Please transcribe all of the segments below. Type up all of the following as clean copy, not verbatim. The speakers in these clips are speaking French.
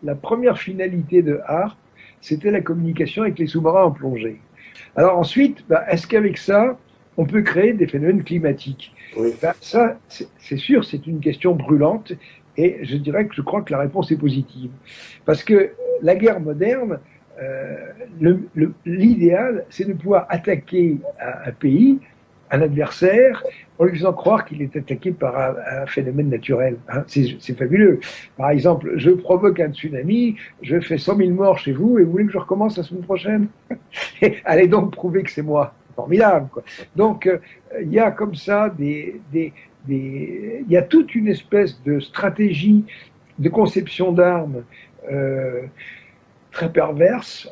la première finalité de HARP, c'était la communication avec les sous-marins en plongée. Alors ensuite, est-ce qu'avec ça, on peut créer des phénomènes climatiques? Oui. Ça, c'est sûr, c'est une question brûlante, et je dirais que je crois que la réponse est positive. Parce que la guerre moderne, l'idéal, c'est de pouvoir attaquer un pays, un adversaire, en lui faisant croire qu'il est attaqué par un phénomène naturel. Hein. C'est fabuleux. Par exemple, je provoque un tsunami, je fais 100 000 morts chez vous, et vous voulez que je recommence la semaine prochaine? Allez donc prouver que c'est moi. Formidable, quoi. Donc, il y a comme ça il y a toute une espèce de stratégie de conception d'armes euh, très perverse.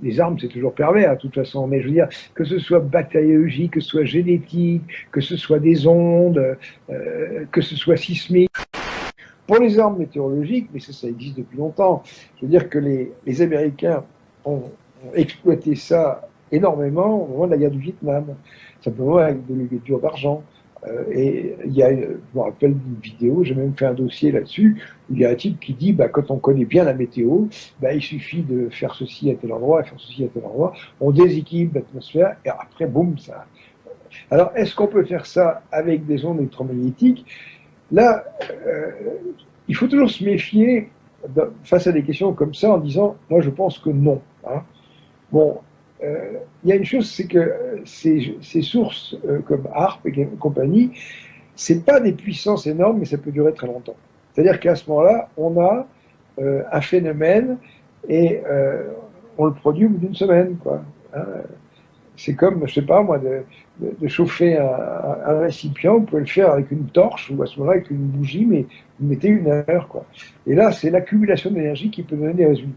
Les armes, c'est toujours pervers, de toute façon, mais je veux dire, que ce soit bactériologique, que ce soit génétique, que ce soit des ondes, que ce soit sismique. Pour les armes météorologiques, mais ça existe depuis longtemps, je veux dire que les Américains ont exploité ça énormément au moment de la guerre du Vietnam, simplement avec de l'ouverture d'argent. Et il y a, je me rappelle d'une vidéo, j'ai même fait un dossier là-dessus, où il y a un type qui dit, quand on connaît bien la météo, il suffit de faire ceci à tel endroit, et faire ceci à tel endroit, on déséquilibre l'atmosphère, et après, boum, ça. Alors, est-ce qu'on peut faire ça avec des ondes électromagnétiques? Là, il faut toujours se méfier face à des questions comme ça en disant, moi je pense que non. Hein. Bon, il y a une chose, c'est que ces sources comme HARP et compagnie, c'est pas des puissances énormes, mais ça peut durer très longtemps. C'est-à-dire qu'à ce moment-là, on a un phénomène et on le produit au bout d'une semaine, quoi. Hein. C'est comme, je sais pas moi, de chauffer un récipient, vous pouvez le faire avec une torche ou à ce moment-là avec une bougie, mais vous mettez 1 heure, quoi. Et là, c'est l'accumulation d'énergie qui peut donner des résultats.